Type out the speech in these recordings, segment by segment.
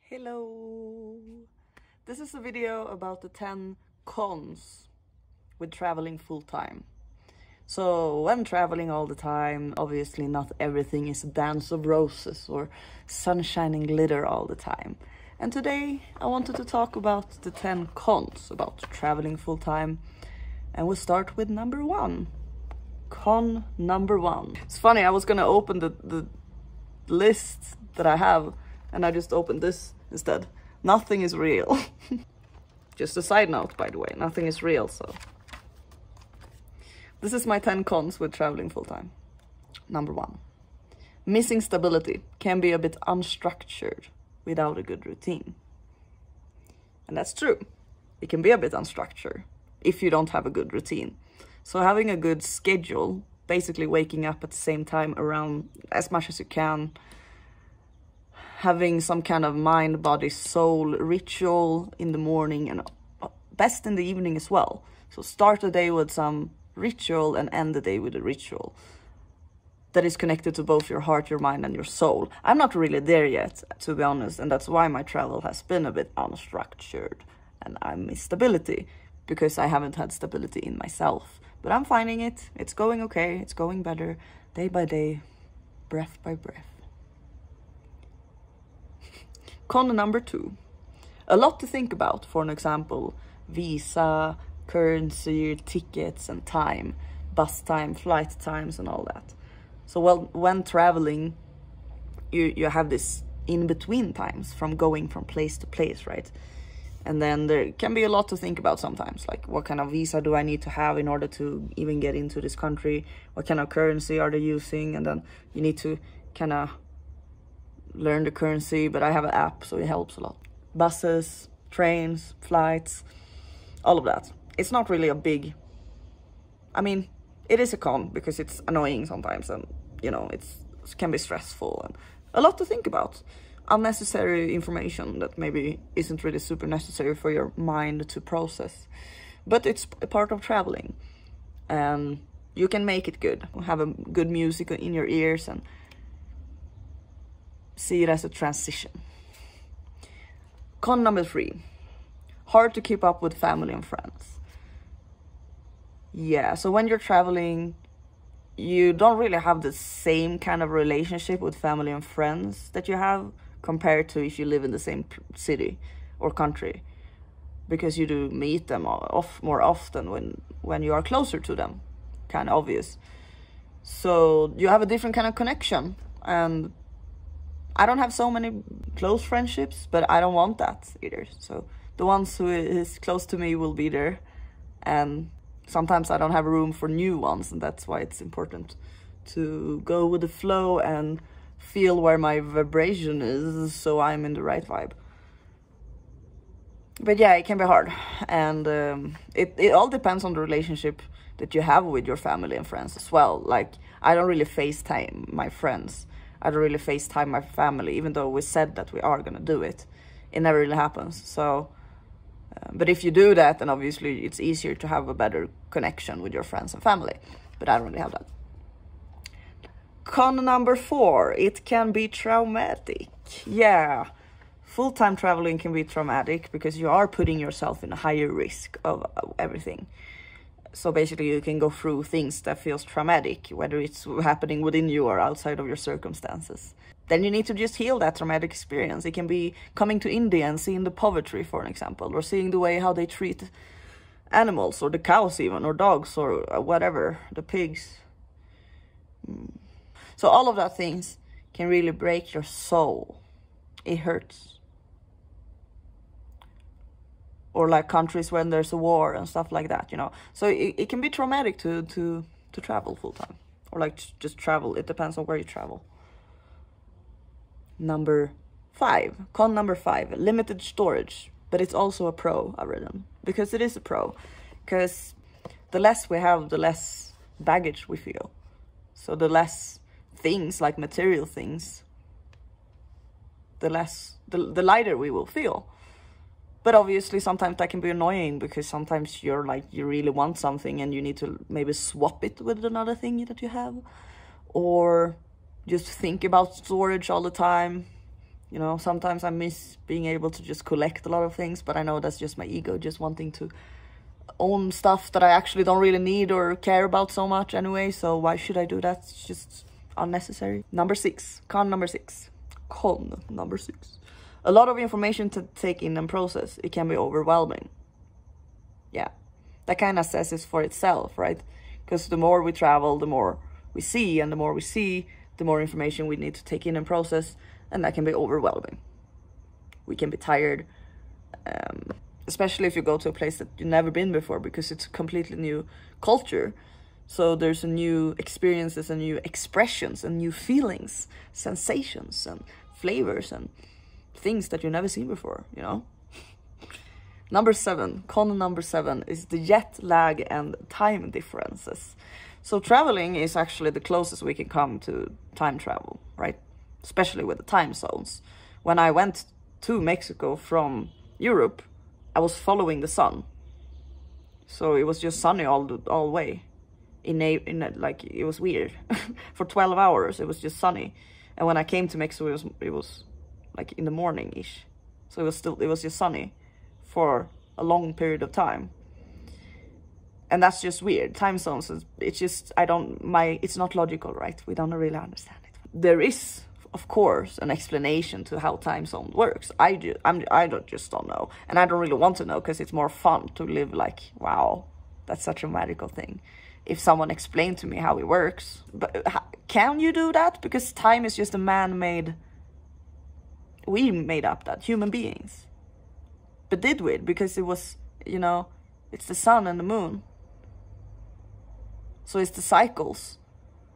Hello! This is a video about the 10 cons with traveling full-time. So when traveling all the time, obviously not everything is a dance of roses or sunshine and glitter all the time. And today I wanted to talk about the 10 cons about traveling full-time. And we'll start with number 1. Con number 1. It's funny, I was gonna open the list that I have and I just opened this instead. Nothing is real. Just a side note, by the way, nothing is real, so. This is my 10 cons with traveling full-time. Number 1. Missing stability, can be a bit unstructured without a good routine. And that's true. It can be a bit unstructured if you don't have a good routine. So having a good schedule, basically waking up at the same time around as much as you can, having some kind of mind, body, soul ritual in the morning and best in the evening as well. So start the day with some ritual and end the day with a ritual that is connected to both your heart, your mind and your soul. I'm not really there yet, to be honest, and that's why my travel has been a bit unstructured and I miss stability because I haven't had stability in myself. But I'm finding it. It's going okay. It's going better day by day, breath by breath. Con number 2. A lot to think about, for an example, visa, currency, tickets and time, bus time, flight times and all that. So when traveling, you have this in-between times from going from place to place, right? And then there can be a lot to think about sometimes, like what kind of visa do I need to have in order to even get into this country? What kind of currency are they using? And then you need to kind of learn the currency, but I have an app, so it helps a lot. Buses, trains, flights, all of that. It's not really a big, I mean, it is a con because it's annoying sometimes and, you know, it can be stressful and a lot to think about. Unnecessary information that maybe isn't really super necessary for your mind to process. But it's a part of traveling and you can make it good. Have a good music in your ears and see it as a transition. Con number 3. Hard to keep up with family and friends. Yeah, so when you're traveling, you don't really have the same kind of relationship with family and friends that you have compared to if you live in the same city or country, because you do meet them more often when you are closer to them, kind of obvious. So you have a different kind of connection, and I don't have so many close friendships, but I don't want that either. So the ones who is close to me will be there, and sometimes I don't have room for new ones, and that's why it's important to go with the flow and feel where my vibration is, so I'm in the right vibe. But yeah, it can be hard, and it all depends on the relationship that you have with your family and friends as well. Like, I don't really FaceTime my friends. I don't really FaceTime my family, even though we said that we are gonna do it. It never really happens. So, but if you do that, then obviously it's easier to have a better connection with your friends and family. But I don't really have that. Con number 4, it can be traumatic. Yeah, full-time traveling can be traumatic because you are putting yourself in a higher risk of everything. So basically you can go through things that feels traumatic, whether it's happening within you or outside of your circumstances. Then you need to just heal that traumatic experience. It can be coming to India and seeing the poverty, for an example, or seeing the way how they treat animals, or the cows even, or dogs, or whatever, the pigs. So all of that things can really break your soul. It hurts. Or like countries when there's a war and stuff like that, you know. So it can be traumatic to travel full time, or like just travel. It depends on where you travel. Number 5, con number 5, limited storage, but it's also a pro, I've written, because it is a pro, because the less we have, the less baggage we feel. So the less things, like material things, the lighter we will feel. But obviously sometimes that can be annoying, because sometimes you really want something and you need to maybe swap it with another thing that you have, or just think about storage all the time. You know, sometimes I miss being able to just collect a lot of things, but I know that's just my ego just wanting to own stuff that I actually don't really need or care about so much anyway. So why should I do that? It's just unnecessary. Number 6. Con number 6. Con number 6. A lot of information to take in and process. It can be overwhelming. Yeah, that kind of says it for itself, right? Because the more we travel, the more we see, and the more we see, the more information we need to take in and process, and that can be overwhelming. We can be tired, especially if you go to a place that you've never been before, because it's a completely new culture. So there's a new experiences and new expressions and new feelings, sensations and flavors and things that you've never seen before, you know? Number 7, con number 7 is the jet lag and time differences. So traveling is actually the closest we can come to time travel, right? Especially with the time zones. When I went to Mexico from Europe, I was following the sun. So it was just sunny all the way. Like, it was weird. For 12 hours, it was just sunny. And when I came to Mexico, it was like in the morning-ish. So it was just sunny for a long period of time. And that's just weird. Time zones, it's just, it's not logical, right? We don't really understand it. There is, of course, an explanation to how time zone works. I just don't know. And I don't really want to know, because it's more fun to live like, wow, that's such a magical thing. If someone explained to me how it works. But can you do that? Because time is just a man-made, we made up that, human beings. But did we? Because it was, you know, it's the sun and the moon. So it's the cycles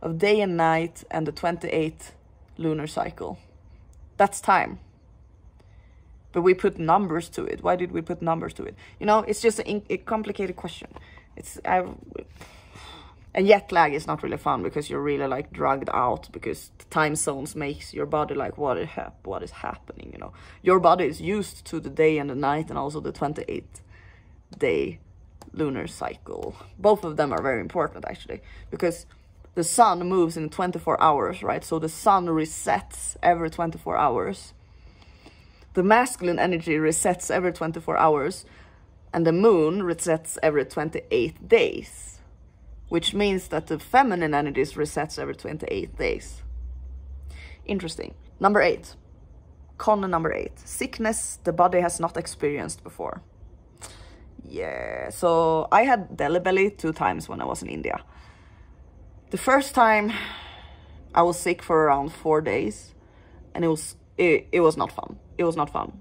of day and night and the 28th lunar cycle. That's time. But we put numbers to it. Why did we put numbers to it? You know, it's just a complicated question. And jet lag is not really fun, because you're really like drugged out, because the time zones makes your body like, what is happening, you know? Your body is used to the day and the night, and also the 28th day lunar cycle. Both of them are very important, actually, because the sun moves in 24 hours, right? So the sun resets every 24 hours. The masculine energy resets every 24 hours, and the moon resets every 28 days, which means that the feminine energy resets every 28 days. Interesting. Number 8. Con number 8. Sickness the body has not experienced before. Yeah, so I had belly 2 times when I was in India. The first time I was sick for around 4 days, and it was not fun. It was not fun.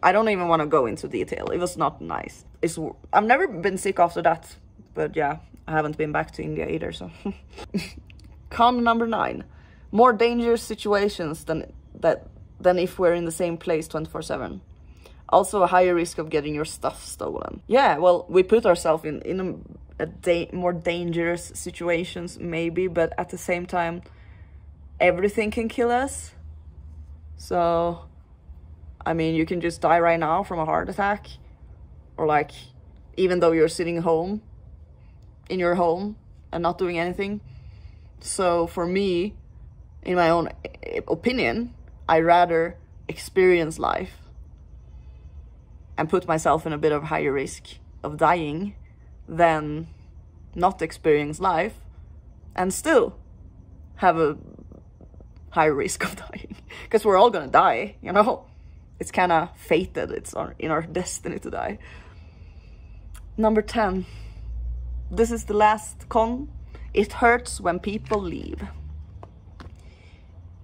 I don't even want to go into detail. It was not nice. I've never been sick after that, but yeah, I haven't been back to India either, so. Con number 9. More dangerous situations than if we're in the same place 24/7. Also a higher risk of getting your stuff stolen. Yeah, well, we put ourselves in more dangerous situations, maybe, but at the same time, everything can kill us. So, I mean, you can just die right now from a heart attack, or like, even though you're sitting home, in your home, and not doing anything. So for me, in my own opinion, I rather experience life and put myself in a bit of higher risk of dying than not experience life and still have a higher risk of dying. Because we're all gonna die, you know? It's kind of fated. It's in our destiny to die. Number 10. This is the last con. It hurts when people leave.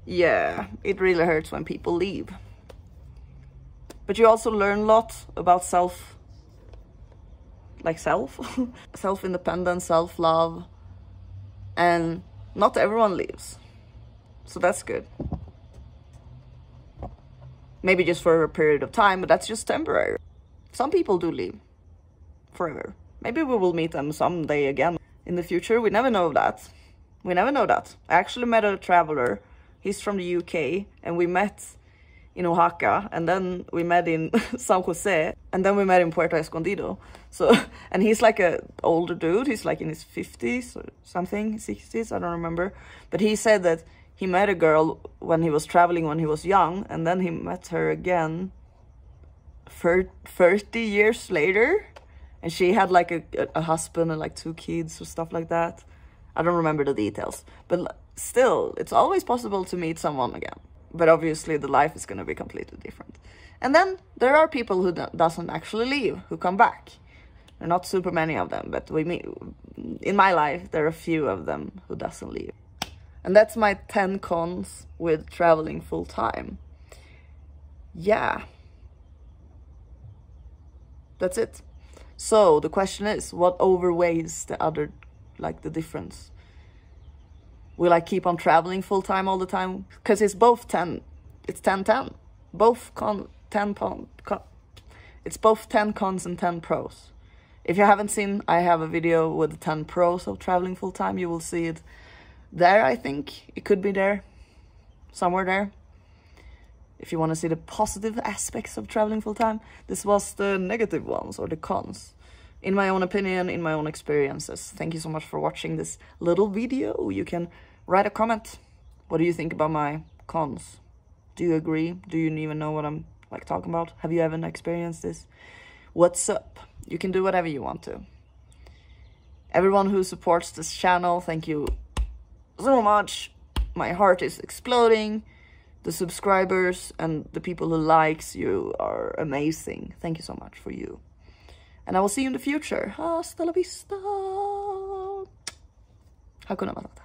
Yeah, it really hurts when people leave. But you also learn a lot about self-independence, self-love. And not everyone leaves. So that's good. Maybe just for a period of time, but that's just temporary. Some people do leave forever. Maybe we will meet them someday again in the future. We never know that. We never know that. I actually met a traveler. He's from the UK, and we met in Oaxaca, and then we met in San Jose, and then we met in Puerto Escondido. So, and he's like a older dude, he's like in his 50s or something, 60s, I don't remember. But he said that he met a girl when he was traveling when he was young, and then he met her again 30 years later, and she had like a husband and like 2 kids or stuff like that. I don't remember the details, but still, it's always possible to meet someone again. But obviously the life is going to be completely different. And then there are people who doesn't actually leave, who come back. There are not super many of them, but in my life, there are a few of them who doesn't leave. And that's my 10 cons with traveling full time. Yeah. That's it. So the question is, what overweighs the other, like the difference? Will I keep on traveling full time all the time? Because it's both 10. It's 10-10. Both 10 it's both 10 cons and 10 pros. If you haven't seen, I have a video with the 10 pros of traveling full time. You will see it there, I think. It could be there. Somewhere there. If you want to see the positive aspects of traveling full time, this was the negative ones or the cons. In my own opinion, in my own experiences. Thank you so much for watching this little video. You can write a comment. What do you think about my cons? Do you agree? Do you even know what I'm like talking about? Have you ever experienced this? What's up? You can do whatever you want to. Everyone who supports this channel, thank you so much. My heart is exploding. The subscribers and the people who likes, you are amazing. Thank you so much for you. And I will see you in the future. Hasta la vista. Hakuna Matata.